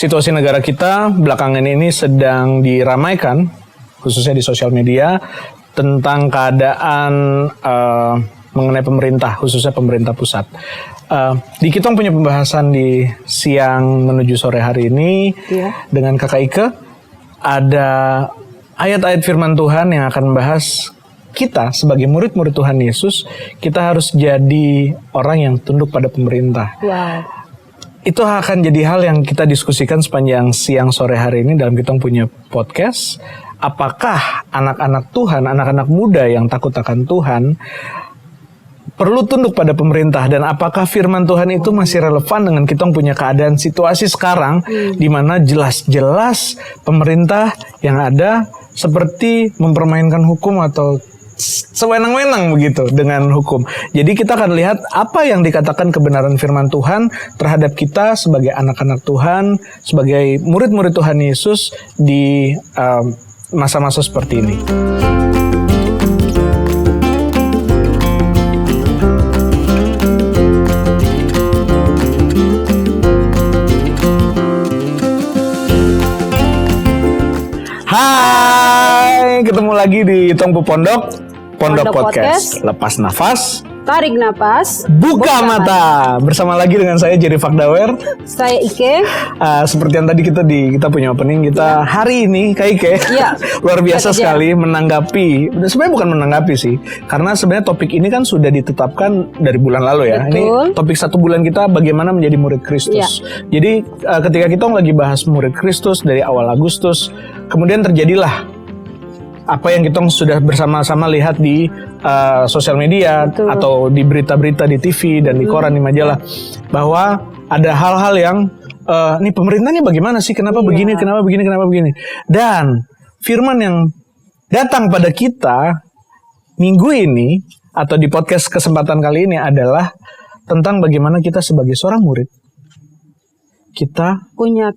situasi negara kita belakangan ini sedang diramaikan, khususnya di sosial media, tentang keadaan mengenai pemerintah, khususnya pemerintah pusat. Di Kitong punya pembahasan di siang menuju sore hari ini dengan Kakak Ike. Ada ayat-ayat firman Tuhan yang akan membahas kita sebagai murid-murid Tuhan Yesus, kita harus jadi orang yang tunduk pada pemerintah. Wow. Itu akan jadi hal yang kita diskusikan sepanjang siang sore hari ini dalam Kitong punya podcast. Apakah anak-anak Tuhan, anak-anak muda yang takut akan Tuhan perlu tunduk pada pemerintah, dan apakah firman Tuhan itu masih relevan dengan kita punya keadaan situasi sekarang di mana jelas-jelas pemerintah yang ada seperti mempermainkan hukum atau sewenang-wenang begitu dengan hukum. Jadi kita akan lihat apa yang dikatakan kebenaran firman Tuhan terhadap kita sebagai anak-anak Tuhan, sebagai murid-murid Tuhan Yesus di masa-masa seperti ini. Hai, ketemu lagi di Tongpu Pondok Podcast. Lepas nafas, tarik napas, buka mata. Bersama lagi dengan saya Jerry Fakdawer. Saya Ike. Seperti yang tadi kita punya opening, kita hari ini Kak Ike luar biasa sekali menanggapi. Sebenarnya bukan menanggapi sih, karena sebenarnya topik ini kan sudah ditetapkan dari bulan lalu ya. Betul. Ini topik 1 bulan kita bagaimana menjadi murid Kristus. Jadi ketika kita lagi bahas murid Kristus dari awal Agustus, kemudian terjadilah apa yang kita sudah bersama-sama lihat di sosial media. Betul. Atau di berita-berita di TV dan di koran, di majalah, bahwa ada hal-hal yang nih pemerintahnya bagaimana sih, kenapa begini. Dan firman yang datang pada kita minggu ini atau di podcast kesempatan kali ini adalah tentang bagaimana kita sebagai seorang murid, kita punya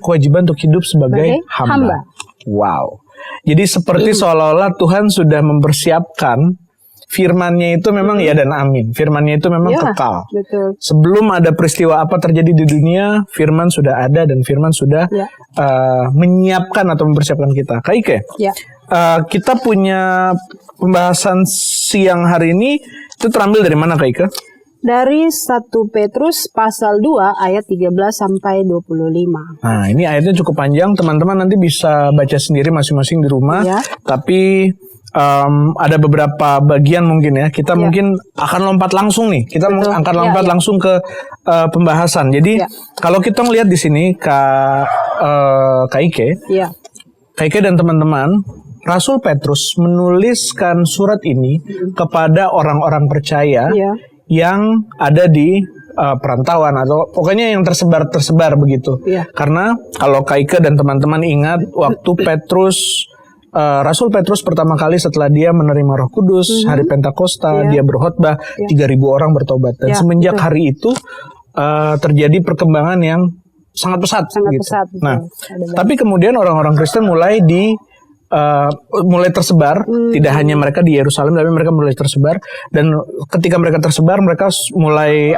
kewajiban untuk hidup sebagai hamba. Wow. Jadi seperti seolah-olah Tuhan sudah mempersiapkan firman-Nya itu memang ya dan amin. Firman-Nya itu memang kekal. Betul. Sebelum ada peristiwa apa terjadi di dunia, firman sudah ada dan firman sudah menyiapkan atau mempersiapkan kita. Kak Ike, kita punya pembahasan siang hari ini itu terambil dari mana Kak Ike? Dari 1 Petrus pasal 2 ayat 13 sampai 25. Nah, ini ayatnya cukup panjang, teman-teman nanti bisa baca sendiri masing-masing di rumah. Tapi ada beberapa bagian mungkin ya, kita mungkin akan lompat langsung nih. Kita akan lompat langsung ke pembahasan. Jadi kalau kita melihat di sini Kak Ike, Kak Ike dan teman-teman, Rasul Petrus menuliskan surat ini kepada orang-orang percaya yang ada di perantauan atau pokoknya yang tersebar begitu. Karena kalau Kak Ike dan teman-teman ingat waktu Rasul Petrus pertama kali setelah dia menerima Roh Kudus hari Pentakosta, dia berkhotbah, 3.000 orang bertobat, dan semenjak hari itu terjadi perkembangan yang sangat pesat. Nah, tapi kemudian orang-orang Kristen mulai tersebar, tidak hanya mereka di Yerusalem, tapi mereka mulai tersebar, dan ketika mereka tersebar, mereka mulai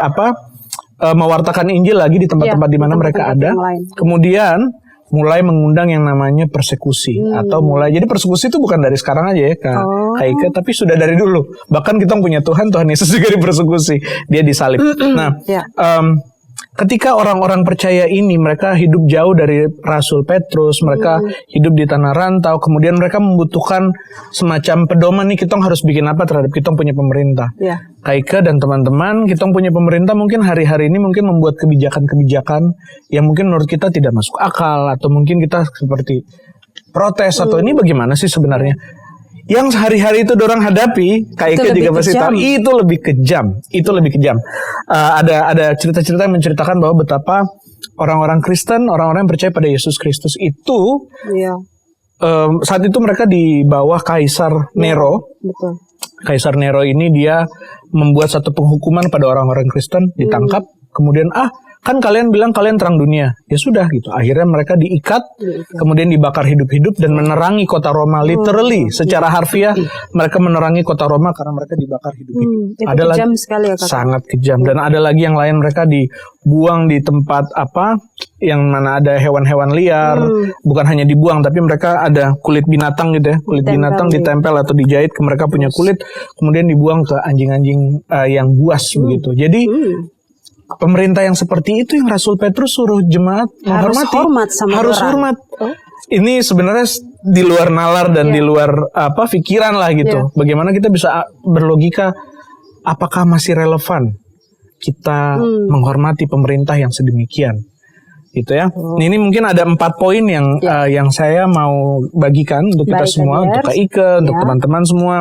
mewartakan Injil lagi di tempat-tempat di mana mereka ada. Kemudian mulai mengundang yang namanya persekusi atau jadi persekusi itu bukan dari sekarang aja ya Kak Ike, tapi sudah dari dulu. Bahkan kita punya Tuhan Yesus juga dipersekusi, dia disalib. Nah, ketika orang-orang percaya ini, mereka hidup jauh dari Rasul Petrus, mereka hidup di tanah rantau, kemudian mereka membutuhkan semacam pedoman nih, kita harus bikin apa terhadap kita punya pemerintah. Kak Ike dan teman-teman, kita punya pemerintah mungkin hari-hari ini mungkin membuat kebijakan-kebijakan yang mungkin menurut kita tidak masuk akal, atau mungkin kita seperti protes, atau ini bagaimana sih sebenarnya. Yang hari-hari itu dorang hadapi, Kak Ike juga pasti tahu, itu lebih kejam. Ada cerita-cerita yang menceritakan bahwa betapa orang-orang Kristen, orang-orang yang percaya pada Yesus Kristus itu, saat itu mereka di bawah Kaisar Nero. Betul. Kaisar Nero ini dia membuat satu penghukuman pada orang-orang Kristen, ditangkap, kemudian kan kalian bilang kalian terang dunia. Ya sudah gitu. Akhirnya mereka diikat, kemudian dibakar hidup-hidup dan menerangi kota Roma. Literally, secara harfiah mereka menerangi kota Roma karena mereka dibakar hidup-hidup. Itu Ada kejam lagi, sekali ya Kak. sangat kejam. Dan ada lagi yang lain, mereka dibuang di tempat yang mana ada hewan-hewan liar. Bukan hanya dibuang, tapi mereka ada kulit binatang gitu ya. Kulit binatang ditempel atau dijahit ke mereka punya kulit, kemudian dibuang ke anjing-anjing yang buas begitu. Jadi pemerintah yang seperti itu yang Rasul Petrus suruh jemaat menghormati, harus hormat. Ini sebenarnya di luar nalar dan di luar pikiran lah gitu. Bagaimana kita bisa berlogika, apakah masih relevan kita menghormati pemerintah yang sedemikian? Gitu ya. Ini mungkin ada 4 poin yang saya mau bagikan untuk kita semua, untuk Kak Ike, untuk teman-teman semua.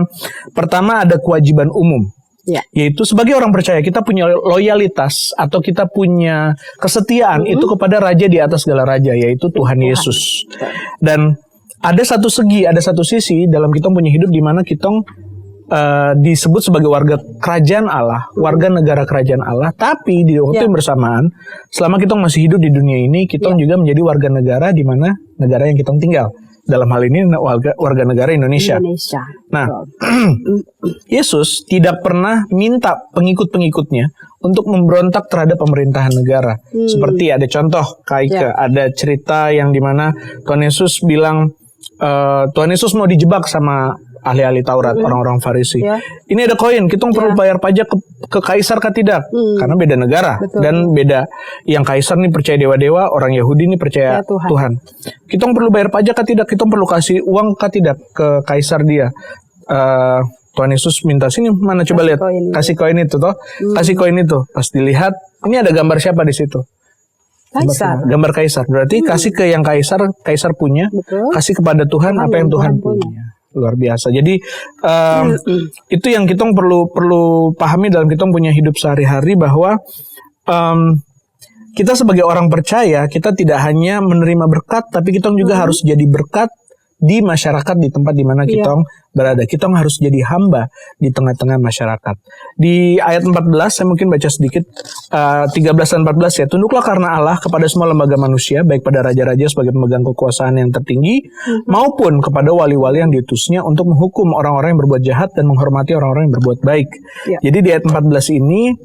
Pertama, ada kewajiban umum. Yaitu sebagai orang percaya kita punya loyalitas atau kita punya kesetiaan itu kepada raja di atas segala raja, yaitu Tuhan Yesus. Dan ada satu sisi dalam kita punya hidup di mana kita disebut sebagai warga kerajaan Allah, warga negara kerajaan Allah. Tapi di waktu yang bersamaan, selama kita masih hidup di dunia ini, kita juga menjadi warga negara di mana negara yang kita tinggal. Dalam hal ini warga negara Indonesia. Nah, Yesus tidak pernah minta pengikut-pengikutnya untuk memberontak terhadap pemerintahan negara. Seperti ada contoh, kayak ada cerita yang dimana Tuhan Yesus bilang, Tuhan Yesus mau dijebak sama ahli-ahli Taurat, orang-orang Farisi. Ini ada koin, kita perlu bayar pajak ke kaisar kah tidak? Karena beda negara. Dan beda, yang kaisar nih percaya dewa-dewa, orang Yahudi nih percaya Tuhan. Kita perlu bayar pajak kah tidak? Kita perlu kasih uang kah tidak ke kaisar dia? Tuhan Yesus minta, sini mana coba lihat, kasih koin itu toh, kasih koin itu. Pas dilihat, ini ada gambar siapa di situ? Gambar kaisar. Berarti kasih ke yang kaisar punya, kasih kepada Tuhan apa yang Tuhan punya. Luar biasa. Jadi itu yang kita perlu pahami dalam kita punya hidup sehari-hari, bahwa kita sebagai orang percaya, kita tidak hanya menerima berkat, tapi kita juga harus jadi berkat di masyarakat, di tempat di mana kita berada. Kita harus jadi hamba di tengah-tengah masyarakat. Di ayat 14, saya mungkin baca sedikit, 13 dan 14 ya. Tunduklah karena Allah kepada semua lembaga manusia, baik pada raja-raja sebagai pemegang kekuasaan yang tertinggi, maupun kepada wali-wali yang diutusnya untuk menghukum orang-orang yang berbuat jahat dan menghormati orang-orang yang berbuat baik. Jadi di ayat 14 ini,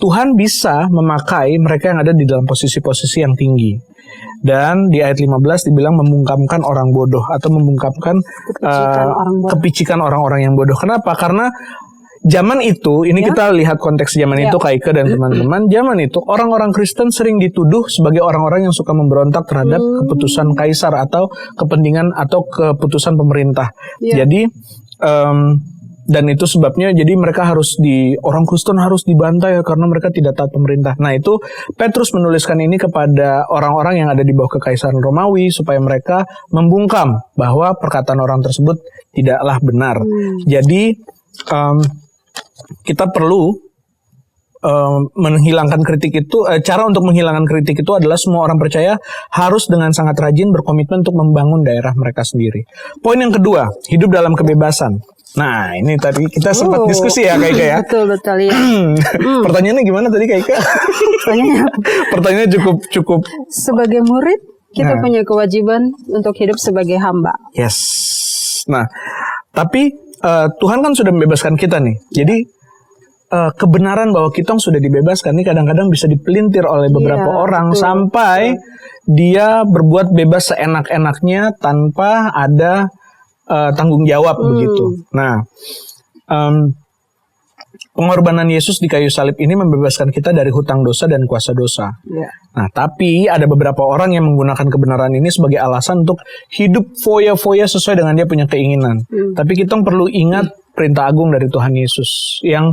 Tuhan bisa memakai mereka yang ada di dalam posisi-posisi yang tinggi. Dan di ayat 15 dibilang membungkamkan orang bodoh atau membungkamkan kepicikan orang-orang yang bodoh. Kenapa? Karena zaman itu, ini kita lihat konteks zaman itu, Kak Ike dan teman-teman, zaman itu orang-orang Kristen sering dituduh sebagai orang-orang yang suka memberontak terhadap keputusan kaisar atau kepentingan atau keputusan pemerintah. Jadi dan itu sebabnya jadi mereka orang Kristen harus dibantai karena mereka tidak taat pemerintah. Nah, itu Petrus menuliskan ini kepada orang-orang yang ada di bawah kekaisaran Romawi supaya mereka membungkam bahwa perkataan orang tersebut tidaklah benar. Jadi kita perlu menghilangkan kritik itu. Cara untuk menghilangkan kritik itu adalah semua orang percaya harus dengan sangat rajin berkomitmen untuk membangun daerah mereka sendiri. Poin yang kedua, hidup dalam kebebasan. Nah, ini tadi kita sempat diskusi ya, Kak Ika ya. Betul ya. Pertanyaannya gimana tadi, Kak Ika? Pertanyaannya cukup. Sebagai murid, kita punya kewajiban untuk hidup sebagai hamba. Yes. Nah, tapi Tuhan kan sudah membebaskan kita nih. Jadi kebenaran bahwa kita sudah dibebaskan ini kadang-kadang bisa dipelintir oleh beberapa orang sampai dia berbuat bebas seenak-enaknya tanpa ada tanggung jawab begitu. Nah, pengorbanan Yesus di kayu salib ini membebaskan kita dari hutang dosa dan kuasa dosa. Nah, tapi ada beberapa orang yang menggunakan kebenaran ini sebagai alasan untuk hidup foya-foya sesuai dengan dia punya keinginan. Tapi kita perlu ingat perintah agung dari Tuhan Yesus yang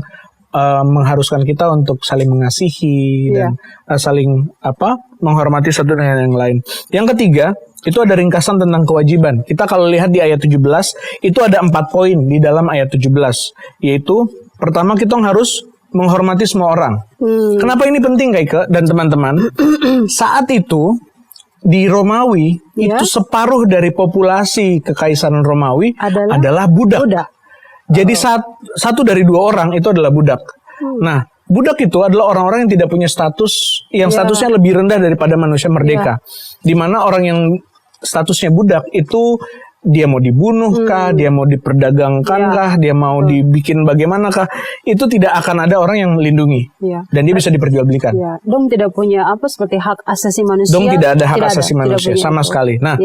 mengharuskan kita untuk saling mengasihi dan saling menghormati satu dengan yang lain. Yang ketiga, itu ada ringkasan tentang kewajiban. Kita kalau lihat di ayat 17, itu ada 4 poin di dalam ayat 17. Yaitu, pertama kita harus menghormati semua orang. Kenapa ini penting, Kak dan teman-teman? Saat itu, di Romawi, itu separuh dari populasi kekaisaran Romawi adalah budak. Jadi satu dari 2 orang itu adalah budak. Nah, Budak itu adalah orang-orang yang tidak punya status, yang statusnya lebih rendah daripada manusia merdeka. Di mana orang yang statusnya budak itu dia mau dibunuh kah, dia mau diperdagangkan kah, dia mau dibikin bagaimanakah, itu tidak akan ada orang yang melindungi. Dan dia bisa diperjualbelikan. Dong tidak punya seperti hak asasi manusia. Dong tidak ada hak asasi manusia sama sekali. Nah,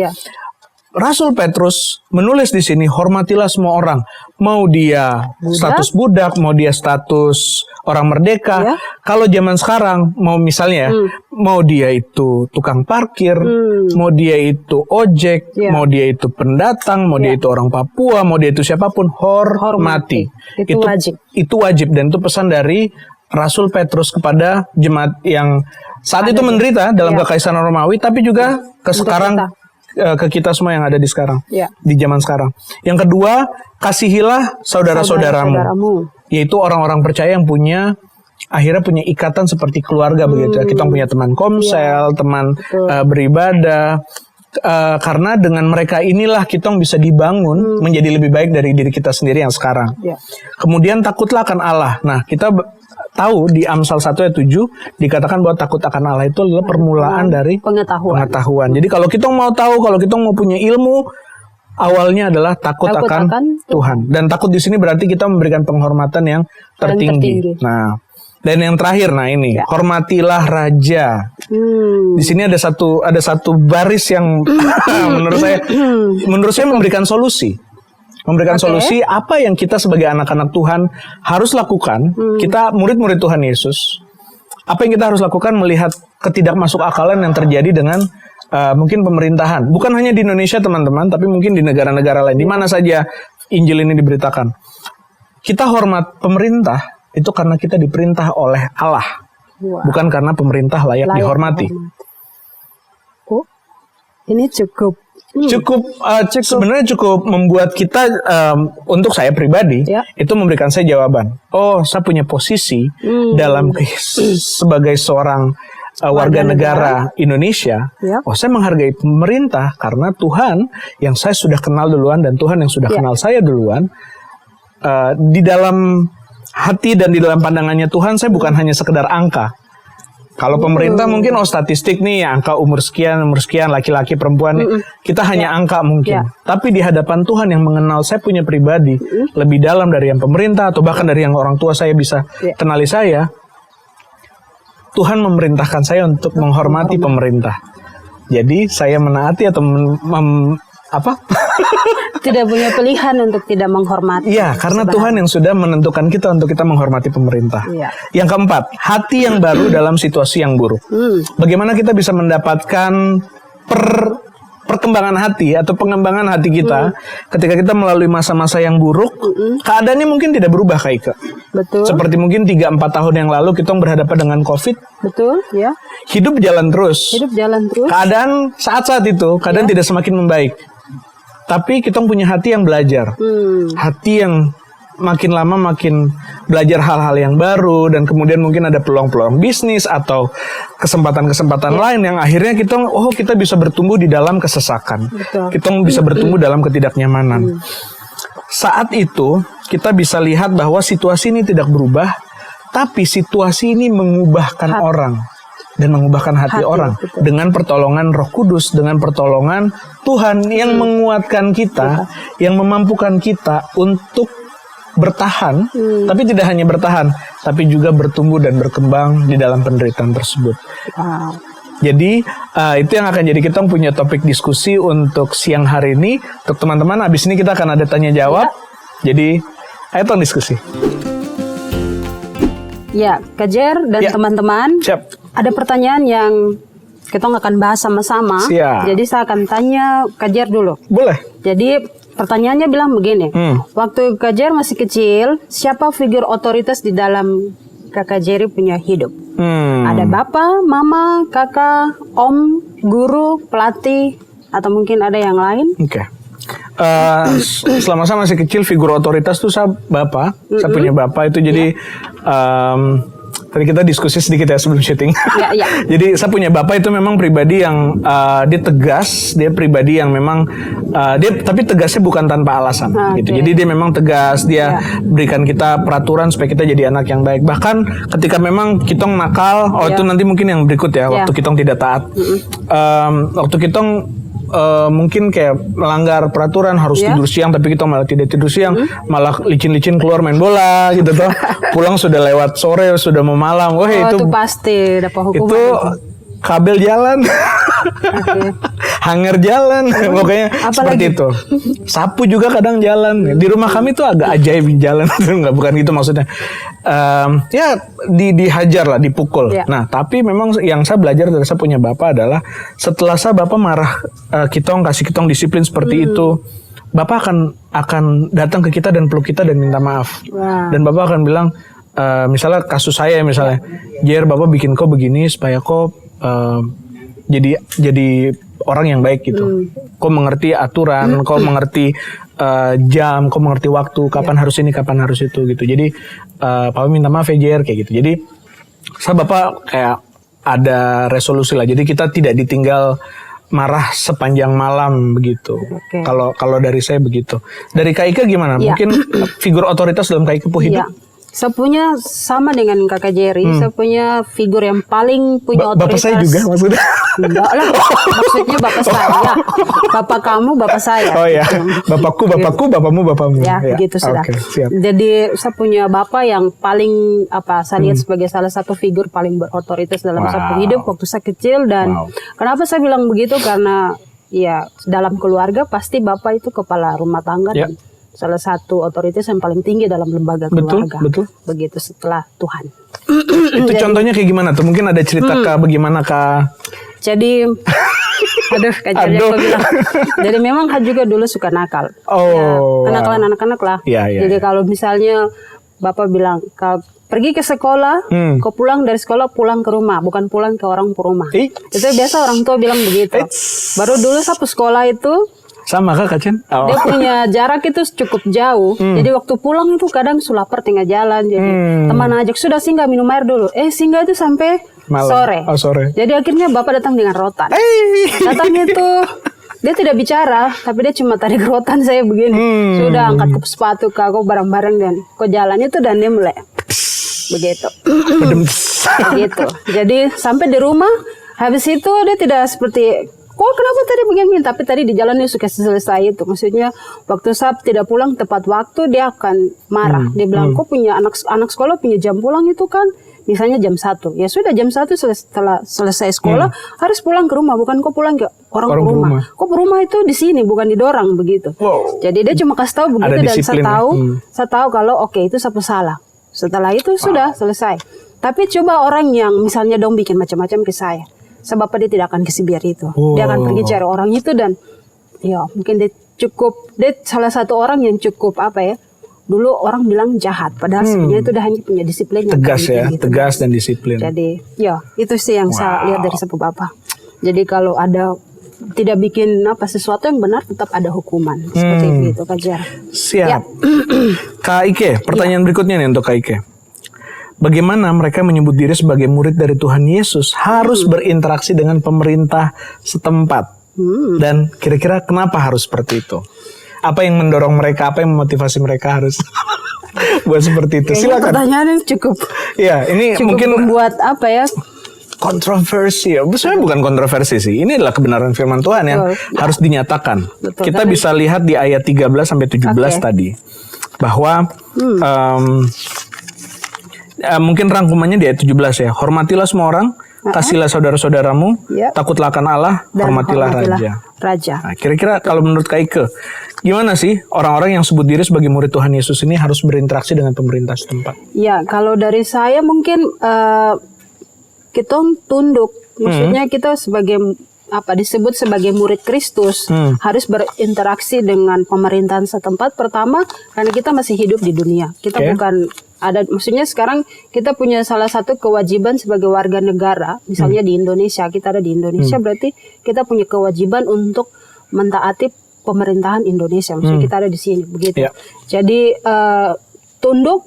Rasul Petrus menulis di sini, hormatilah semua orang, mau dia status budak, mau dia status orang merdeka. Kalau zaman sekarang, mau misalnya, mau dia itu tukang parkir, mau dia itu ojek, mau dia itu pendatang, mau dia itu orang Papua, mau dia itu siapapun, hormati. Itu wajib dan itu pesan dari Rasul Petrus kepada jemaat yang saat itu menderita dalam kekaisaran Romawi, tapi juga ke kita semua yang ada di sekarang, di zaman sekarang. Yang kedua, kasihilah saudara-saudaramu, yaitu orang-orang percaya yang akhirnya punya ikatan seperti keluarga begitu. Kita punya teman komsel, teman beribadah. Karena dengan mereka inilah kita bisa dibangun menjadi lebih baik dari diri kita sendiri yang sekarang. Kemudian takutlah akan Allah. Nah, kita tahu di Amsal 1 ayat 7 dikatakan bahwa takut akan Allah itu adalah permulaan dari pengetahuan. Jadi kalau kita mau tahu, kalau kita mau punya ilmu, awalnya adalah takut akan Tuhan. Dan takut di sini berarti kita memberikan penghormatan yang tertinggi. Nah, dan yang terakhir, ini hormatilah raja. Di sini ada satu baris yang menurut saya memberikan solusi. Solusi apa yang kita sebagai anak-anak Tuhan harus lakukan. Kita murid-murid Tuhan Yesus. Apa yang kita harus lakukan melihat ketidakmasuk akalan yang terjadi dengan mungkin pemerintahan. Bukan hanya di Indonesia teman-teman, tapi mungkin di negara-negara lain. Di mana saja Injil ini diberitakan. Kita hormat pemerintah itu karena kita diperintah oleh Allah. Bukan karena pemerintah layak dihormati. Ini cukup sebenarnya cukup membuat kita, untuk saya pribadi, itu memberikan saya jawaban. Oh, saya punya posisi dalam sebagai seorang warga negara Indonesia. Oh, saya menghargai pemerintah karena Tuhan yang saya sudah kenal duluan dan Tuhan yang sudah kenal saya duluan. Di dalam hati dan di dalam pandangannya Tuhan, saya bukan hanya sekedar angka. Kalau pemerintah mungkin statistik nih, angka umur sekian, laki-laki, perempuan, kita hanya angka mungkin. Tapi di hadapan Tuhan yang mengenal saya punya pribadi lebih dalam dari yang pemerintah atau bahkan dari yang orang tua saya bisa kenali saya. Tuhan memerintahkan saya untuk menghormati pemerintah. Jadi saya menaati atau tidak punya pilihan untuk tidak menghormati. Iya, karena Tuhan yang sudah menentukan kita untuk kita menghormati pemerintah. Yang keempat, hati yang baru dalam situasi yang buruk. Bagaimana kita bisa mendapatkan perkembangan hati atau pengembangan hati kita ketika kita melalui masa-masa yang buruk, keadaannya mungkin tidak berubah, Kak Ika. Betul. Seperti mungkin 3-4 tahun yang lalu kita berhadapan dengan COVID. Betul, ya. Hidup jalan terus. Keadaan saat-saat itu, tidak semakin membaik. Tapi kita punya hati yang belajar. Hati yang makin lama makin belajar hal-hal yang baru. Dan kemudian mungkin ada peluang-peluang bisnis atau kesempatan-kesempatan lain yang akhirnya kita bisa bertumbuh di dalam kesesakan. Kita bisa bertumbuh dalam ketidaknyamanan. Saat itu kita bisa lihat bahwa situasi ini tidak berubah. Tapi situasi ini mengubahkan orang. Dan mengubahkan hati orang dengan pertolongan Roh Kudus, dengan pertolongan Tuhan yang menguatkan kita, yang memampukan kita untuk bertahan, tapi tidak hanya bertahan, tapi juga bertumbuh dan berkembang di dalam penderitaan tersebut. Jadi itu yang akan jadi kita punya topik diskusi untuk siang hari ini. Untuk teman-teman, abis ini kita akan ada tanya jawab. Jadi ayo diskusi. Ya, Kak Jer dan teman-teman. Siap. Ada pertanyaan yang kita akan bahas sama-sama. Jadi saya akan tanya Kak Jer dulu. Boleh. Jadi pertanyaannya bilang begini. Waktu Kak Jer masih kecil, siapa figur otoritas di dalam Kakak Jerry punya hidup? Ada bapak, mama, kakak, om, guru, pelatih, atau mungkin ada yang lain? Selama saya masih kecil, figur otoritas tuh saya bapak. Saya punya bapak itu jadi Tadi kita diskusi sedikit ya sebelum syuting. Ya. Jadi saya punya bapak itu memang pribadi yang dia tegas, dia pribadi yang memang dia tapi tegasnya bukan tanpa alasan gitu. Jadi dia memang tegas, dia berikan kita peraturan supaya kita jadi anak yang baik. Bahkan ketika memang kitong nakal, itu nanti mungkin yang berikut ya, waktu kitong tidak taat. Waktu kitong mungkin kayak melanggar peraturan harus tidur siang, tapi kita malah tidak tidur siang, malah licin-licin keluar main bola gitu toh. Pulang sudah lewat sore, sudah mau malam. Wah, itu pasti dapat hukuman. Itu kabel jalan. Hanger jalan. Pokoknya seperti itu. Sapu juga kadang jalan. Di rumah kami tuh agak ajaib jalan. Bukan gitu maksudnya. Ya dihajar lah, dipukul. Nah, tapi memang yang saya belajar dari saya punya bapak adalah setelah saya bapak marah kitong, kasih kitong disiplin seperti itu, bapak akan datang ke kita dan peluk kita dan minta maaf. Dan bapak akan bilang, misalnya kasus saya misalnya, Jer, bapak bikin kau begini supaya kau jadi orang yang baik gitu. Kau mengerti aturan, kau mengerti jam, kau mengerti waktu, kapan harus ini, kapan harus itu gitu. Jadi papa minta maaf ya Jer, kayak gitu. Jadi saya bapak kayak ada resolusi lah. Jadi kita tidak ditinggal marah sepanjang malam begitu. Kalau dari saya begitu. Dari Kak Ike gimana? Mungkin figur otoritas dalam Kak Ike hidup? Saya punya sama dengan kakak Jerry, saya punya figur yang paling punya otoritas. Bapak saya juga maksudnya? Enggak lah, maksudnya bapak saya. Bapak kamu, bapak saya. Oh ya, bapakku, bapakmu, bapakmu. Ya, begitu sudah. Siap. Jadi saya punya bapak yang paling saya lihat sebagai salah satu figur paling berotoritas dalam saya hidup waktu saya kecil. Dan kenapa saya bilang begitu? Karena ya dalam keluarga pasti bapak itu kepala rumah tangga. Dan salah satu otoritas yang paling tinggi dalam lembaga keluarga. Betul. Begitu setelah Tuhan. Itu jadi, contohnya kayak gimana tuh? Mungkin ada cerita Kak, bagaimana Kak? Jadi, kajarnya aku bilang. Jadi memang Kak juga dulu suka nakal. Kenakalan anak-anak lah. Jadi kalau misalnya Bapak bilang, Kak pergi ke sekolah, kau pulang dari sekolah pulang ke rumah, bukan pulang ke orang rumah. Itu biasa orang tua bilang begitu. Baru dulu saya sekolah itu, sama Kak Kacen? Dia punya jarak itu cukup jauh. Jadi waktu pulang itu kadang lapar tengah jalan. Jadi teman ajak, sudah singgah minum air dulu. Singgah itu sampai sore. Sore. Jadi akhirnya Bapak datang dengan rotan. Datang itu, dia tidak bicara, tapi dia cuma tarik rotan saya begini. Sudah angkat ke sepatu Kak, kok barang-barang dan kok jalan itu dan dia mulai begitu. Begitu. Jadi sampai di rumah, habis itu dia tidak seperti, kok kenapa tadi begini? Tapi tadi di jalan dia suka selesai itu. Maksudnya waktu saya tidak pulang tepat waktu dia akan marah. Dia bilang, kok punya anak sekolah punya jam pulang itu kan misalnya jam 1. Ya sudah jam 1 setelah selesai sekolah harus pulang ke rumah, bukan kok pulang ke orang rumah. Kok rumah itu di sini bukan didorong begitu. Jadi dia cuma kasih tahu begitu dan saya tahu kalau itu saya salah. Setelah itu sudah selesai. Tapi coba orang yang misalnya dong bikin macam-macam ke saya. Sebab dia tidak akan kasih biar itu. Dia akan pergi cari orang itu dan ya mungkin dia salah satu orang yang cukup dulu orang bilang jahat, padahal sebenarnya itu hanya punya disiplin yang tegas ya, gitu. Tegas dan disiplin. Jadi ya itu sih yang saya lihat dari sepupu Bapak. Jadi kalau ada tidak bikin sesuatu yang benar tetap ada hukuman seperti itu Kak Jar. Siap. Kak Ike, pertanyaan berikutnya nih untuk Kak Ike. Bagaimana mereka menyebut diri sebagai murid dari Tuhan Yesus harus berinteraksi dengan pemerintah setempat? Dan kira-kira kenapa harus seperti itu? Apa yang mendorong mereka? Apa yang memotivasi mereka harus buat seperti itu? Silakan. Pertanyaannya cukup. Ya, ini cukup mungkin membuat kontroversi. Sebenarnya bukan kontroversi sih. Ini adalah kebenaran firman Tuhan yang harus dinyatakan. Betul, kita bisa lihat di ayat 13 sampai 17 tadi bahwa mungkin rangkumannya di ayat 17 ya. Hormatilah semua orang, kasihlah saudara-saudaramu, takutlah akan Allah, dan hormatilah raja. Nah, kira-kira kalau menurut Kak Ike, gimana sih orang-orang yang sebut diri sebagai murid Tuhan Yesus ini harus berinteraksi dengan pemerintah setempat? Ya, kalau dari saya mungkin kita tunduk. Maksudnya kita sebagai disebut sebagai murid Kristus harus berinteraksi dengan pemerintahan setempat. Pertama, karena kita masih hidup di dunia. Kita bukan maksudnya sekarang kita punya salah satu kewajiban sebagai warga negara. Misalnya di Indonesia, kita ada di Indonesia, berarti kita punya kewajiban untuk mentaati pemerintahan Indonesia. Maksudnya kita ada di sini, begitu. Jadi tunduk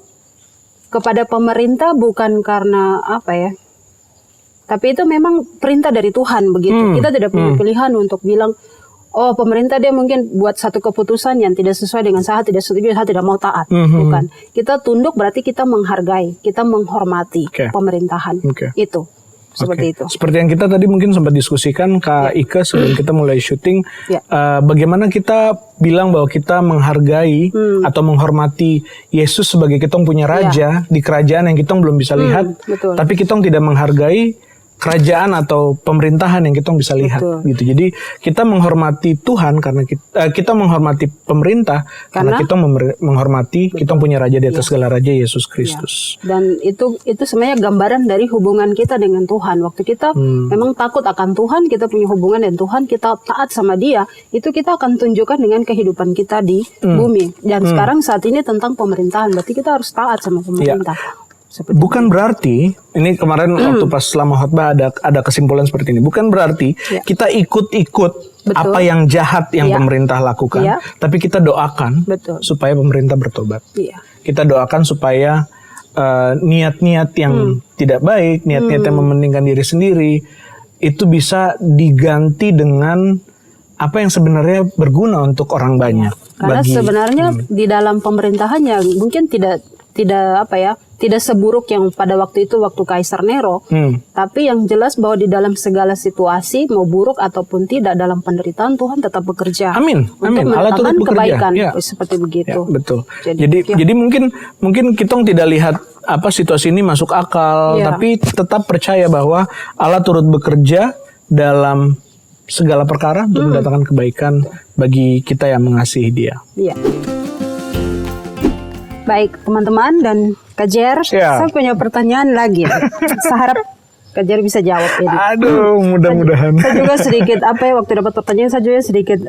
kepada pemerintah bukan karena apa ya, tapi itu memang perintah dari Tuhan begitu. Kita tidak punya pilihan untuk bilang, oh pemerintah dia mungkin buat satu keputusan yang tidak sesuai dengan saya tidak setuju, saya tidak mau taat. Bukan. Kita tunduk berarti kita menghargai, kita menghormati pemerintahan. Itu. Seperti itu. Seperti yang kita tadi mungkin sempat diskusikan Kak Ika sebelum kita mulai syuting, bagaimana kita bilang bahwa kita menghargai atau menghormati Yesus sebagai kita punya raja di kerajaan yang kita belum bisa lihat, tapi kita tidak menghargai kerajaan atau pemerintahan yang kita bisa lihat gitu. Jadi kita menghormati Tuhan karena kita menghormati pemerintah karena kita menghormati kita punya raja di atas segala raja, Yesus Kristus. Dan itu sebenarnya gambaran dari hubungan kita dengan Tuhan. Waktu kita memang takut akan Tuhan, kita punya hubungan dengan Tuhan, kita taat sama Dia, itu kita akan tunjukkan dengan kehidupan kita di bumi. Dan sekarang saat ini tentang pemerintahan, berarti kita harus taat sama pemerintah. Bukan berarti ini kemarin waktu pas selama khotbah ada kesimpulan seperti ini. Bukan berarti kita ikut-ikut apa yang jahat yang pemerintah lakukan, tapi kita doakan supaya pemerintah bertobat. Kita doakan supaya niat-niat yang tidak baik, niat-niat yang mementingkan diri sendiri itu bisa diganti dengan apa yang sebenarnya berguna untuk orang banyak. Karena sebenarnya di dalam pemerintahannya mungkin tidak seburuk yang pada waktu itu waktu Kaisar Nero, tapi yang jelas bahwa di dalam segala situasi mau buruk ataupun tidak dalam penderitaan Tuhan tetap bekerja. Amin. Untuk Allah turut bekerja. Kebaikan seperti begitu. Betul. Jadi mungkin kita tidak lihat apa situasi ini masuk akal, tapi tetap percaya bahwa Allah turut bekerja dalam segala perkara untuk mendatangkan kebaikan bagi kita yang mengasihi Dia. Baik, teman-teman dan Kak Jer, saya punya pertanyaan lagi. Saya harap Kak Jer bisa jawab ini. Aduh, mudah-mudahan. Saya juga sedikit waktu dapat pertanyaan saya juga sedikit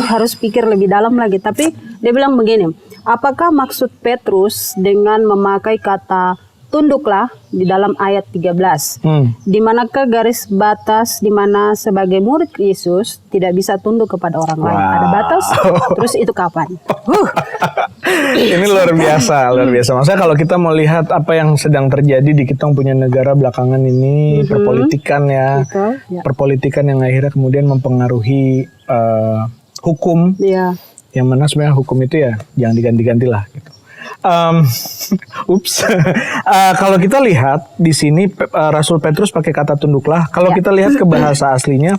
harus pikir lebih dalam lagi. Tapi dia bilang begini, apakah maksud Petrus dengan memakai kata tunduklah di dalam ayat 13. Di manakah garis batas di mana sebagai murid Yesus tidak bisa tunduk kepada orang lain? Ada batas? Terus itu kapan? Ini luar biasa. Maksudnya kalau kita mau lihat apa yang sedang terjadi di kita punya negara belakangan ini, perpolitikan perpolitikan yang akhirnya kemudian mempengaruhi hukum. Yang mana sebenarnya hukum itu jangan diganti-ganti lah gitu. Kalau kita lihat di sini Rasul Petrus pakai kata tunduklah. Kalau kita lihat ke bahasa aslinya,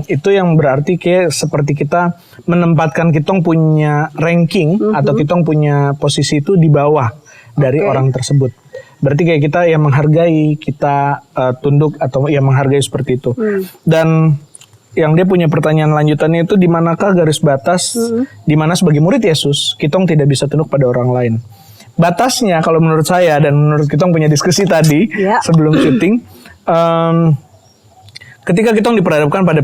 itu yang berarti kayak seperti kita menempatkan kita punya ranking atau kita punya posisi itu di bawah dari orang tersebut. Berarti kayak kita yang menghargai, kita tunduk atau yang menghargai seperti itu. Dan yang dia punya pertanyaan lanjutannya itu di manakah garis batas di mana sebagai murid Yesus kita tidak bisa tunduk pada orang lain. Batasnya kalau menurut saya dan menurut kita punya diskusi tadi sebelum syuting, ketika kita diperhadapkan pada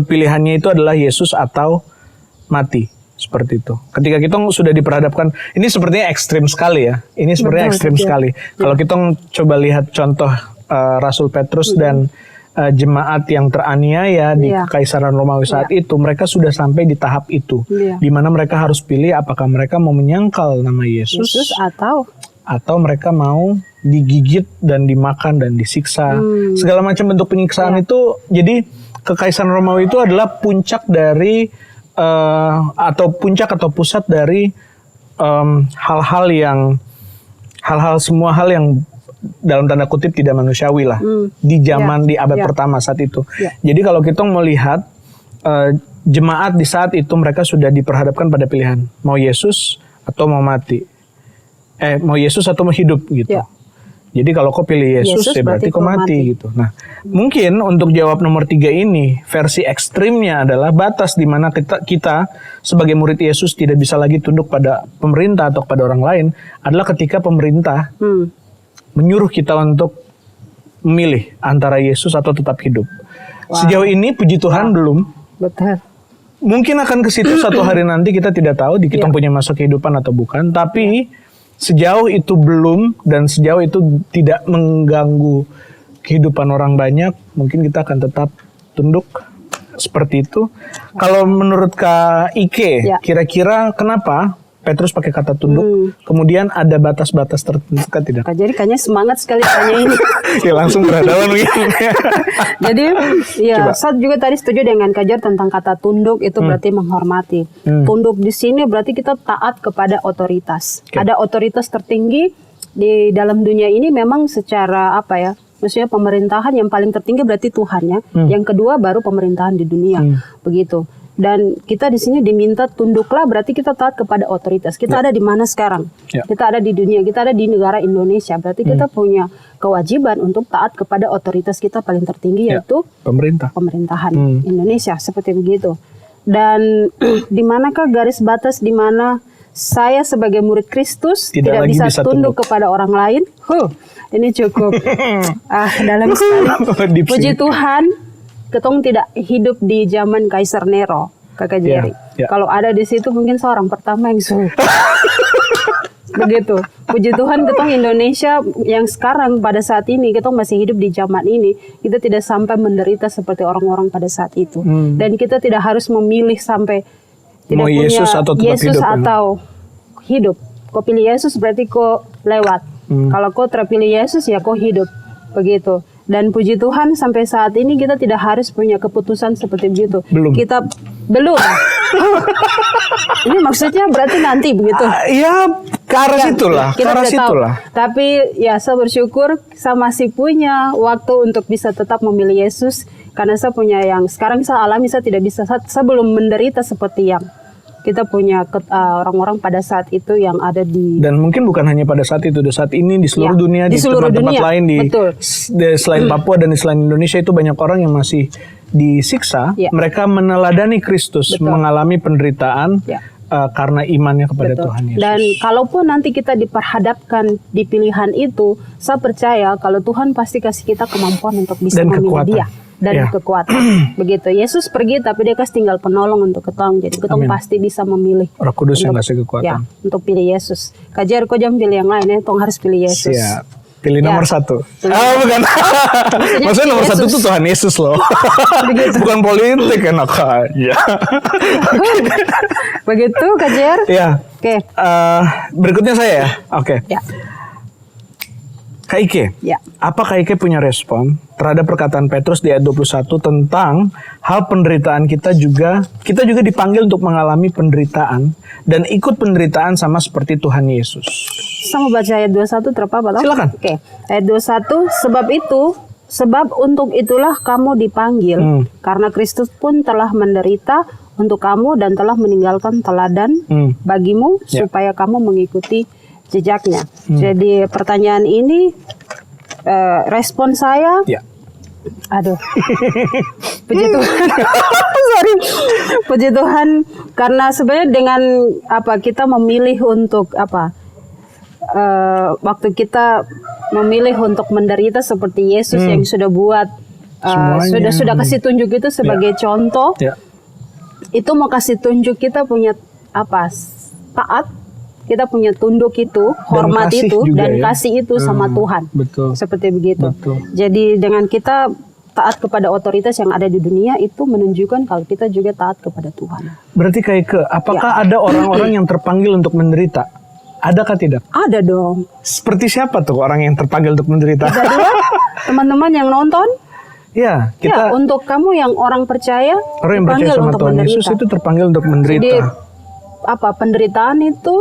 pilihannya itu adalah Yesus atau mati. Seperti itu. Ketika kita sudah diperhadapkan, ini sepertinya ekstrim sekali ya. Ini sepertinya ekstrim sekali. Kalau kita coba lihat contoh Rasul Petrus dan jemaat yang teraniaya di Kekaisaran Romawi saat itu, mereka sudah sampai di tahap itu, di mana mereka harus pilih apakah mereka mau menyangkal nama Yesus atau mereka mau digigit dan dimakan dan disiksa. Segala macam bentuk penyiksaan itu. Jadi Kekaisaran Romawi itu adalah puncak dari atau pusat dari semua hal yang dalam tanda kutip tidak manusiawi lah di zaman di abad pertama saat itu. Jadi kalau kita melihat jemaat di saat itu mereka sudah diperhadapkan pada pilihan mau Yesus atau mau mati, mau Yesus atau mau hidup gitu. Jadi kalau kau pilih Yesus ya berarti kau mati gitu. Nah mungkin untuk jawab nomor 3 ini versi ekstrimnya adalah batas di mana kita sebagai murid Yesus tidak bisa lagi tunduk pada pemerintah atau pada orang lain adalah ketika pemerintah menyuruh kita untuk memilih antara Yesus atau tetap hidup. Sejauh ini puji Tuhan belum. Betul. Mungkin akan ke situ satu hari nanti, kita tidak tahu di kita punya masa kehidupan atau bukan. Tapi sejauh itu belum dan sejauh itu tidak mengganggu kehidupan orang banyak, mungkin kita akan tetap tunduk seperti itu. Kalau menurut Kak Ike, Ya. kira-kira kenapa Petrus pakai kata tunduk? Kemudian ada batas-batas tertentu kan tidak? Kak Jerry kayaknya semangat sekali tanya ini. Ya langsung berhadapan mungkin. Jadi ya, Coba. saya juga tadi setuju dengan Kak Jer tentang kata tunduk itu berarti menghormati. Tunduk di sini berarti kita taat kepada otoritas. Oke. Ada otoritas tertinggi di dalam dunia ini memang secara apa ya? Maksudnya pemerintahan yang paling tertinggi berarti Tuhan ya. Yang kedua baru pemerintahan di dunia. Begitu. Dan kita di sini diminta tunduklah berarti kita taat kepada otoritas. Kita ada di mana sekarang? Ya. Kita ada di dunia, kita ada di negara Indonesia. Berarti kita punya kewajiban untuk taat kepada otoritas kita paling tertinggi Ya. yaitu Pemerintah. pemerintahan Indonesia seperti begitu. Dan di manakah garis batas di mana saya sebagai murid Kristus Tidak tidak lagi bisa bisa tunduk kepada orang lain? Ini cukup dalam sekali. Puji Tuhan, ketong tidak hidup di zaman Kaisar Nero, Kakak Jerry. Ya. Kalau ada di situ mungkin seorang pertama yang suruh. Begitu. Puji Tuhan ketong Indonesia yang sekarang pada saat ini ketong masih hidup di zaman ini, kita tidak sampai menderita seperti orang-orang pada saat itu. Dan kita tidak harus memilih sampai tidak Mau punya Yesus atau tetap Yesus hidup, atau hidup. Kau pilih Yesus berarti kau lewat. Kalau kau terpilih Yesus ya kau hidup. Begitu. Dan puji Tuhan sampai saat ini kita tidak harus punya keputusan seperti begitu. Belum. Kita belum. Ini maksudnya berarti nanti begitu. Ya, ke arah situlah. Ke Kita arah tidak tahu. situlah. Tapi ya saya bersyukur saya masih punya waktu untuk bisa tetap memilih Yesus. Karena saya punya yang sekarang saya alami, saya tidak bisa, saya belum menderita seperti yang kita punya orang-orang pada saat itu yang ada di. Dan mungkin bukan hanya pada saat itu, di saat ini di seluruh Ya, dunia, di di seluruh tempat-tempat dunia. lain Betul. Selain Papua dan di selain Indonesia itu banyak orang yang masih disiksa. Ya. Mereka meneladani Kristus, Betul. mengalami penderitaan Ya. karena imannya kepada Betul. Tuhan Yesus. Dan kalaupun nanti kita diperhadapkan di pilihan itu, saya percaya kalau Tuhan pasti kasih kita kemampuan untuk bisa Dan memilih kekuatan. Dia dan Ya. kekuatan. Begitu. Yesus pergi tapi dia kasih tinggal penolong untuk ketong. Jadi ketong Amin. pasti bisa memilih. Roh Kudus yang Untuk- kasih kekuatan. Ya, untuk pilih Yesus. Kajar kau jangan pilih yang lain ya, tong harus pilih Yesus. Siap. Pilih Ya. nomor 1. Pilih- Oh bukan. Maksudnya nomor 1 Yesus. itu Tuhan Yesus loh. Bukan politik enak aja. Begitu Kajar? Ya. Oke. Berikutnya saya ya. Oke. Ya. Kak Ike, Ya. apa Kak Ike punya respon terhadap perkataan Petrus di ayat 21 tentang hal penderitaan kita juga dipanggil untuk mengalami penderitaan dan ikut penderitaan sama seperti Tuhan Yesus. Sama baca ayat 21 terapa toh? Silakan. Oke. Ayat 21, sebab untuk itulah kamu dipanggil karena Kristus pun telah menderita untuk kamu dan telah meninggalkan teladan bagimu Ya. supaya kamu mengikuti jejaknya. Jadi pertanyaan ini respon saya, Ya. aduh, puji Tuhan, sorry, puji Tuhan karena sebenarnya dengan apa kita memilih untuk apa waktu kita memilih untuk menderita seperti Yesus yang sudah buat Semuanya. sudah kasih tunjuk itu sebagai contoh, Ya. itu mau kasih tunjuk kita punya apa taat, kita punya tunduk itu, hormat kasih itu, juga dan ya. kasih itu sama Tuhan. Betul. Seperti begitu. Betul. Jadi dengan kita taat kepada otoritas yang ada di dunia itu menunjukkan kalau kita juga taat kepada Tuhan. Berarti Kak Ike, apakah ada orang-orang yang terpanggil untuk menderita? Adakah tidak? Ada dong. Seperti siapa tuh orang yang terpanggil untuk menderita? Kedua, teman-teman yang nonton, Ya, ya kita untuk kamu yang orang percaya, orang yang percaya dipanggil sama untuk Tuhan menderita. Yesus itu terpanggil untuk menderita. Jadi apa penderitaan itu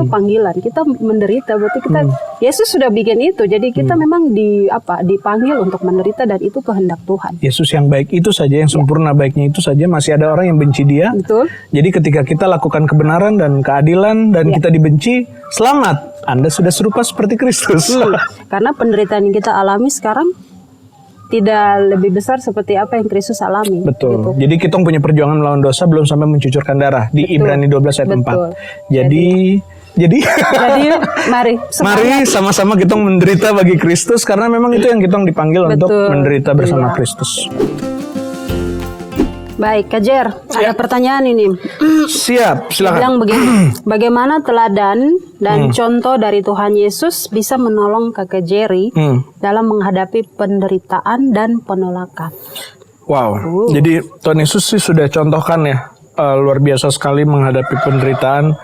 panggilan kita menderita berarti kita Yesus sudah bikin itu jadi kita memang dipanggil untuk menderita dan itu kehendak Tuhan. Yesus yang baik itu saja, yang sempurna baiknya itu saja, masih ada orang yang benci dia. Betul. Jadi ketika kita lakukan kebenaran dan keadilan dan kita dibenci, selamat, Anda sudah serupa seperti Kristus. Karena penderitaan yang kita alami sekarang tidak lebih besar seperti apa yang Kristus alami. Betul. Gitu. Jadi kita punya perjuangan melawan dosa belum sampai mencucurkan darah di Ibrani 12 ayat Betul. 4. Jadi Jadi mari mari sama-sama kita menderita bagi Kristus karena memang itu yang kita dipanggil untuk Betul. menderita bersama Iya. Kristus. Baik, Kajer, ada pertanyaan ini. Siap, silakan. Bilang begini, bagaimana teladan dan contoh dari Tuhan Yesus bisa menolong Kakak Jerry dalam menghadapi penderitaan dan penolakan? Wow. Jadi Tuhan Yesus sih sudah contohkan ya, luar biasa sekali menghadapi penderitaan.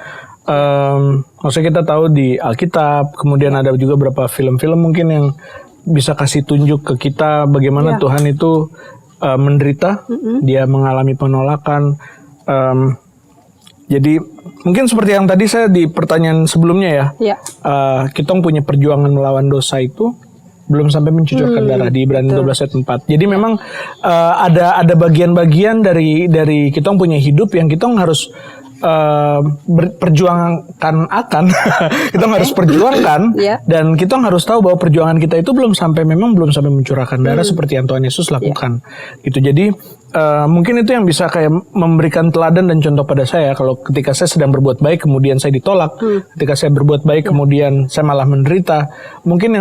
Maksudnya kita tahu di Alkitab, kemudian ada juga beberapa film-film mungkin yang bisa kasih tunjuk ke kita bagaimana Tuhan itu menderita, dia mengalami penolakan. Jadi mungkin seperti yang tadi saya di pertanyaan sebelumnya ya, kita punya perjuangan melawan dosa itu belum sampai mencucurkan darah di Ibrani 12 ayat 4. Jadi memang ada bagian-bagian dari kita punya hidup yang kita harus perjuangkan akan kita harus perjuangkan dan kita harus tahu bahwa perjuangan kita itu belum sampai mencurahkan darah seperti yang Tuhan Yesus lakukan gitu. Jadi mungkin itu yang bisa kayak memberikan teladan dan contoh pada saya kalau ketika saya sedang berbuat baik kemudian saya ditolak, ketika saya berbuat baik kemudian saya malah menderita, mungkin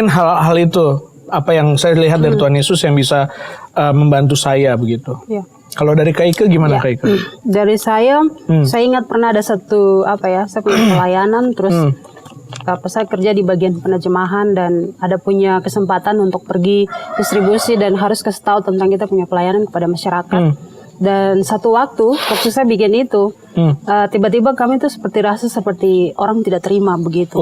hal-hal itu apa yang saya lihat dari Tuhan Yesus yang bisa membantu saya begitu. Kalau dari Kak Ike gimana Kak Ike? Dari saya ingat pernah ada satu saya punya pelayanan terus saya kerja di bagian penerjemahan dan ada punya kesempatan untuk pergi distribusi dan harus kasih tahu tentang kita punya pelayanan kepada masyarakat. Dan satu waktu saya bikin itu, tiba-tiba kami tuh rasa seperti orang tidak terima begitu.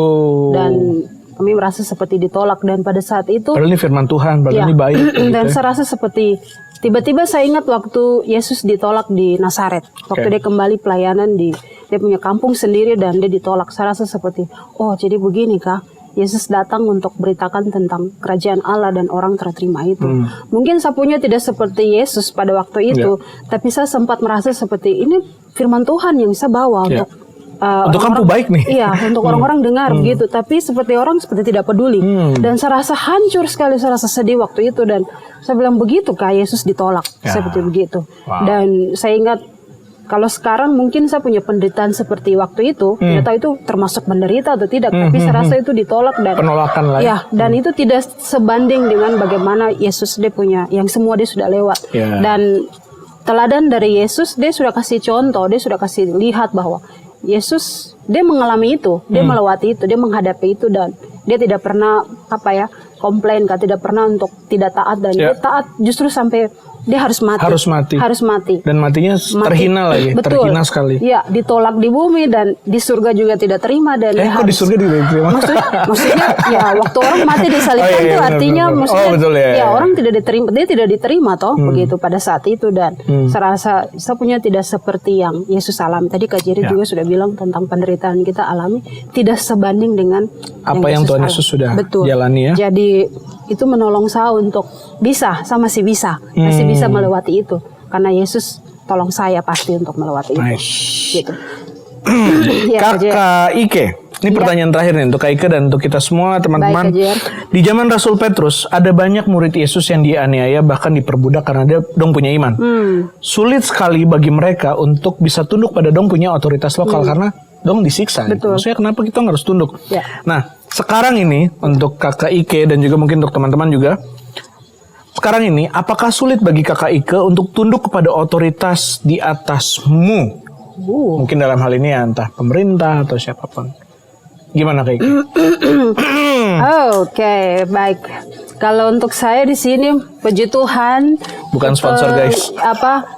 Dan kami merasa seperti ditolak dan pada saat itu padahal ini firman Tuhan, padahal ini baik dan saya rasa seperti tiba-tiba saya ingat waktu Yesus ditolak di Nazaret, waktu dia kembali pelayanan di dia punya kampung sendiri dan dia ditolak. Saya rasa seperti jadi begini kah Yesus datang untuk beritakan tentang kerajaan Allah dan orang terterima itu. Mungkin sapunya tidak seperti Yesus pada waktu itu, tapi saya sempat merasa seperti ini firman Tuhan yang saya bawa untuk kamu baik nih. Iya, untuk orang-orang dengar begitu. Tapi seperti tidak peduli. Dan saya rasa hancur sekali, saya rasa sedih waktu itu. Dan saya bilang begitu kah Yesus ditolak. Seperti begitu. Dan saya ingat kalau sekarang mungkin saya punya penderitaan seperti waktu itu. Tidak tahu itu termasuk menderita atau tidak. Tapi saya rasa itu ditolak. Dan penolakan lah. Ya, dan itu tidak sebanding dengan bagaimana Yesus dia punya. Yang semua dia sudah lewat. Dan teladan dari Yesus, dia sudah kasih contoh. Dia sudah kasih lihat bahwa Yesus dia mengalami itu, dia melewati itu, dia menghadapi itu dan dia tidak pernah komplain, tidak pernah untuk tidak taat dan dia taat justru sampai dia harus mati. Dan matinya terhina lagi, terhina sekali. Ya, ditolak di bumi dan di surga juga tidak terima dan di surga juga terima. Maksudnya ya waktu orang mati disalibkan itu artinya maksudnya orang tidak diterima, dia tidak diterima begitu pada saat itu dan saya rasa saya punya tidak seperti yang Yesus alami. Tadi Kak Jerry juga sudah bilang tentang penderitaan kita alami tidak sebanding dengan apa yang Tuhan Yesus sudah jalani ya. Jadi itu menolong saya untuk masih bisa melewati itu karena Yesus tolong saya pasti untuk melewati itu. Gitu. Kakak Ike, ini pertanyaan terakhir nih untuk Kak Ike dan untuk kita semua teman-teman. Di zaman Rasul Petrus ada banyak murid Yesus yang dianiaya bahkan diperbudak karena dia punya iman. Sulit sekali bagi mereka untuk bisa tunduk pada punya otoritas lokal karena disiksa. Maksudnya kenapa kita harus tunduk? Nah, sekarang ini untuk Kakak Ike dan juga mungkin untuk teman-teman juga. Sekarang ini, apakah sulit bagi Kakak Ike untuk tunduk kepada otoritas di atasmu? Mungkin dalam hal ini entah pemerintah atau siapapun. Gimana Kak Ike? Oke, baik. Kalau untuk saya di sini, puji Tuhan. Bukan sponsor guys.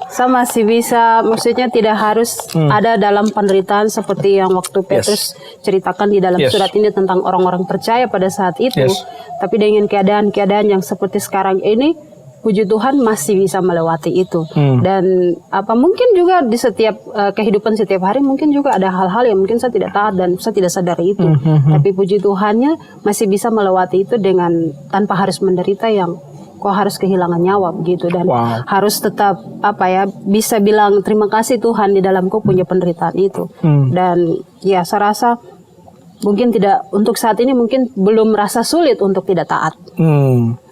Saya masih bisa, maksudnya tidak harus ada dalam penderitaan seperti yang waktu Petrus ceritakan di dalam surat ini tentang orang-orang percaya pada saat itu. Tapi dengan keadaan-keadaan yang seperti sekarang ini, puji Tuhan masih bisa melewati itu. Dan mungkin juga di setiap kehidupan setiap hari mungkin juga ada hal-hal yang mungkin saya tidak taat dan saya tidak sadari itu. Tapi puji Tuhannya masih bisa melewati itu dengan tanpa harus menderita yang kok harus kehilangan nyawa begitu dan harus tetap bisa bilang terima kasih Tuhan di dalam kau punya penderitaan itu. Dan ya saya rasa mungkin tidak untuk saat ini mungkin belum merasa sulit untuk tidak taat.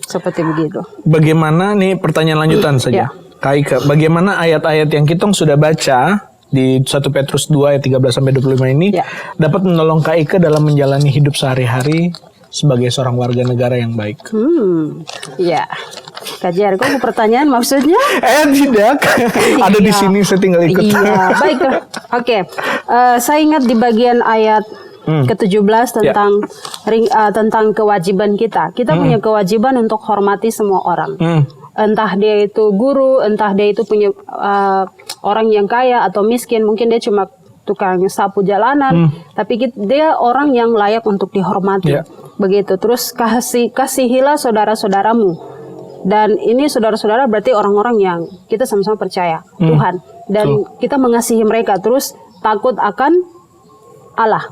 Seperti begitu. Bagaimana nih pertanyaan lanjutan saja. Kak Ike, bagaimana ayat-ayat yang kita sudah baca di 1 Petrus 2 ayat 13-25 ini dapat menolong Kak Ike dalam menjalani hidup sehari-hari sebagai seorang warga negara yang baik? Kak Jer, kok pertanyaan maksudnya? Tidak. Ada di sini, saya tinggal ikut. Baik. Oke. Saya ingat di bagian ayat ke-17 tentang kewajiban kita. Kita punya kewajiban untuk hormati semua orang. entah dia itu guru, entah dia itu punya orang yang kaya atau miskin, mungkin dia cuma tukang sapu jalanan, tapi dia orang yang layak untuk dihormati. Begitu. Terus kasihilah saudara-saudaramu. Dan ini saudara-saudara berarti orang-orang yang kita sama-sama percaya Tuhan, dan kita mengasihi mereka, terus takut akan Allah.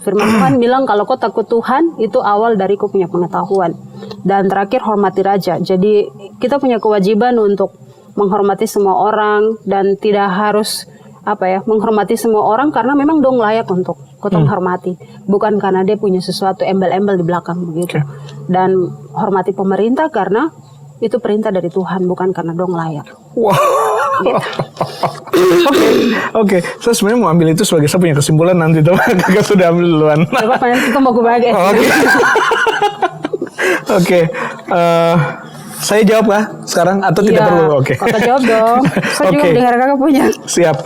Firman Tuhan bilang kalau kau takut Tuhan, itu awal dari kau punya pengetahuan. Dan terakhir, hormati raja. Jadi kita punya kewajiban untuk menghormati semua orang, dan tidak harus menghormati semua orang karena memang dong layak untuk kita menghormati, bukan karena dia punya sesuatu embel-embel di belakang begitu. Dan hormati pemerintah karena itu perintah dari Tuhan, bukan karena dong layak. Wow. Gitu. Oke. Saya sebenarnya mau ambil itu sebagai saya punya kesimpulan nanti, tapi kakak sudah ambil duluan. Coba kita mau kebagi. Oke. Saya jawab kah sekarang atau tidak perlu? Oke. Kakak jawab dong. Saya juga dengar kakak punya. Siap.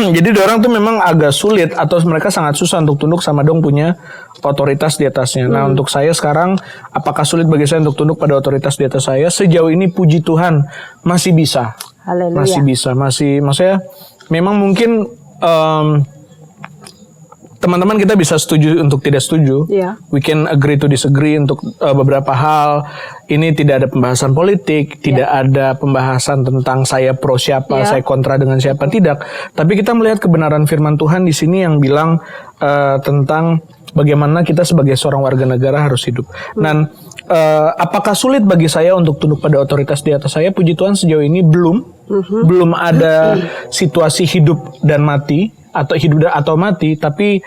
Jadi orang tuh memang agak sulit atau mereka sangat susah untuk tunduk sama dong punya otoritas di atasnya. Nah, untuk saya sekarang, apakah sulit bagi saya untuk tunduk pada otoritas di atas saya? Sejauh ini puji Tuhan masih bisa. Haleluya. Masih bisa, maksudnya memang mungkin teman-teman kita bisa setuju untuk tidak setuju. We can agree to disagree untuk beberapa hal. Ini tidak ada pembahasan politik, tidak ada pembahasan tentang saya pro siapa, saya kontra dengan siapa, tidak. Tapi kita melihat kebenaran firman Tuhan di sini yang bilang tentang bagaimana kita sebagai seorang warga negara harus hidup. Dan apakah sulit bagi saya untuk tunduk pada otoritas di atas saya? Puji Tuhan sejauh ini belum ada situasi hidup dan mati, atau hidup atau mati, tapi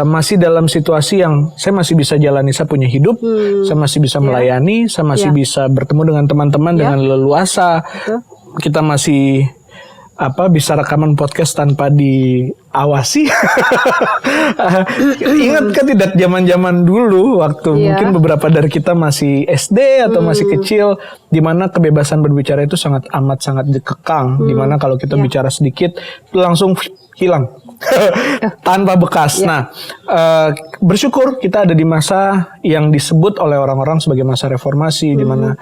masih dalam situasi yang saya masih bisa jalani, saya punya hidup, saya masih bisa melayani, saya masih bisa bertemu dengan teman-teman dengan leluasa. Kita masih bisa rekaman podcast tanpa diawasi. Ingat kan tidak zaman-zaman dulu waktu mungkin beberapa dari kita masih SD atau masih kecil, di mana kebebasan berbicara itu sangat dikekang, di mana kalau kita bicara sedikit langsung hilang tanpa bekas. Nah, bersyukur kita ada di masa yang disebut oleh orang-orang sebagai masa reformasi, di mana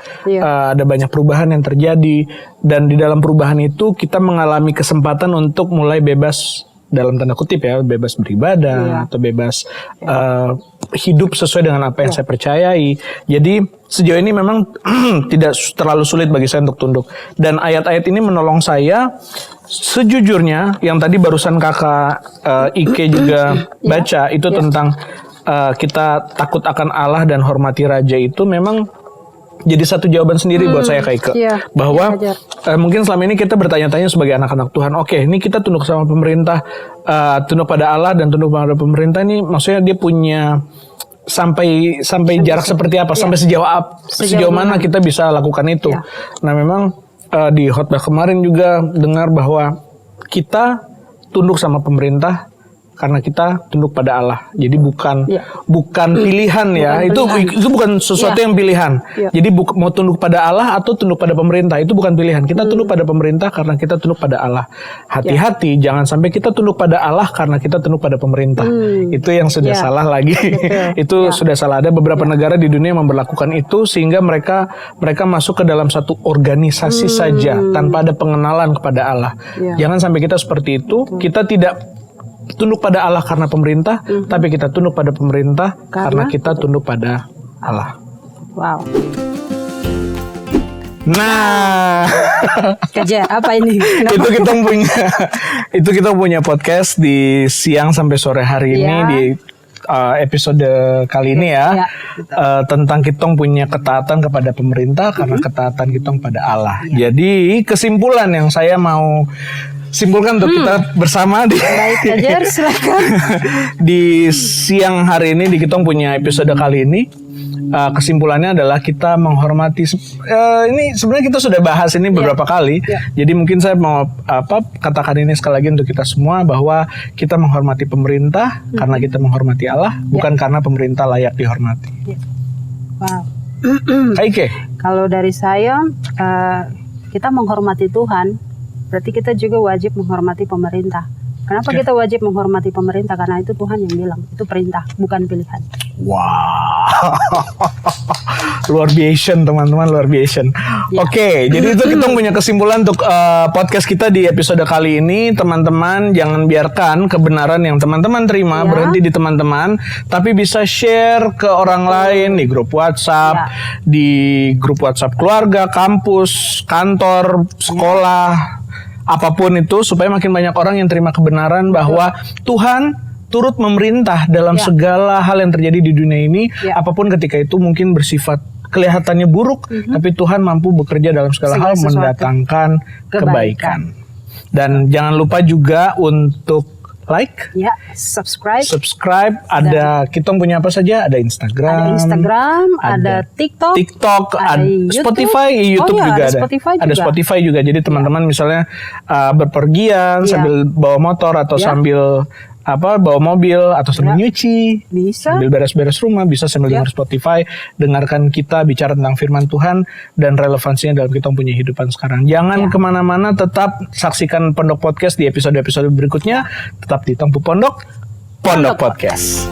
ada banyak perubahan yang terjadi, dan di dalam perubahan itu kita mengalami kesempatan untuk mulai bebas, dalam tanda kutip bebas beribadah atau bebas hidup sesuai dengan apa yang saya percayai. Jadi sejauh ini memang tidak terlalu sulit bagi saya untuk tunduk, dan ayat-ayat ini menolong saya. Sejujurnya yang tadi barusan kakak Ike juga baca itu tentang kita takut akan Allah dan hormati raja, itu memang jadi satu jawaban sendiri buat saya Kak Ike, bahwa mungkin selama ini kita bertanya-tanya sebagai anak-anak Tuhan, oke, ini kita tunduk sama pemerintah, tunduk pada Allah dan tunduk pada pemerintah, ini maksudnya dia punya sampai jarak seperti apa, sampai sejauh mana kita bisa lakukan itu. Nah, memang di khotbah kemarin juga dengar bahwa kita tunduk sama pemerintah karena kita tunduk pada Allah. Jadi bukan pilihan Itu bukan sesuatu yang pilihan. Jadi mau tunduk pada Allah atau tunduk pada pemerintah, itu bukan pilihan. Kita tunduk pada pemerintah karena kita tunduk pada Allah. Hati-hati jangan sampai kita tunduk pada Allah karena kita tunduk pada pemerintah. Itu yang sudah salah lagi. Itu sudah salah. Ada beberapa negara di dunia yang memberlakukan itu sehingga mereka masuk ke dalam satu organisasi saja tanpa ada pengenalan kepada Allah. Jangan sampai kita seperti itu. Kita tidak tunduk pada Allah karena pemerintah, tapi kita tunduk pada pemerintah karena kita tunduk pada Allah. Wow. Nah, kerja apa ini? itu kita punya podcast di siang sampai sore hari ini di episode kali ini tentang kitong punya ketaatan kepada pemerintah karena ketaatan kitong pada Allah. Jadi kesimpulan yang saya mau simpulkan untuk kita bersama di siang hari ini, di kitong punya episode kali ini, kesimpulannya adalah kita menghormati. Ini sebenarnya kita sudah bahas ini beberapa kali. Jadi mungkin saya mau katakan ini sekali lagi untuk kita semua, bahwa kita menghormati pemerintah karena kita menghormati Allah, bukan karena pemerintah layak dihormati. Wow. Ike. Kalau dari saya, kita menghormati Tuhan, berarti kita juga wajib menghormati pemerintah. Kenapa kita wajib menghormati pemerintah? Karena itu Tuhan yang bilang, itu perintah, bukan pilihan. Wow. Luar biasa teman-teman, luar biasa. Oke, jadi itu kita punya kesimpulan untuk podcast kita di episode kali ini. Teman-teman jangan biarkan kebenaran yang teman-teman terima berhenti di teman-teman, tapi bisa share ke orang lain di grup WhatsApp, di grup WhatsApp keluarga, kampus, kantor, sekolah, apapun itu, supaya makin banyak orang yang terima kebenaran bahwa Tuhan turut memerintah dalam segala hal yang terjadi di dunia ini, apapun ketika itu mungkin bersifat kelihatannya buruk, tapi Tuhan mampu bekerja dalam segala hal mendatangkan kebaikan. Dan jangan lupa juga untuk like, subscribe. Ada kita punya apa saja? Ada Instagram, ada TikTok, ada Spotify, YouTube juga ada. Ada Spotify juga. Jadi teman-teman misalnya berpergian sambil bawa motor atau sambil bawa mobil atau sambil nyuci, sambil beres-beres rumah, bisa sambil dengar Spotify, dengarkan kita bicara tentang firman Tuhan dan relevansinya dalam kita punya kehidupan sekarang. Jangan kemana-mana, tetap saksikan Pondok Podcast di episode-episode berikutnya. Tetap di Tempuh Pondok Podcast.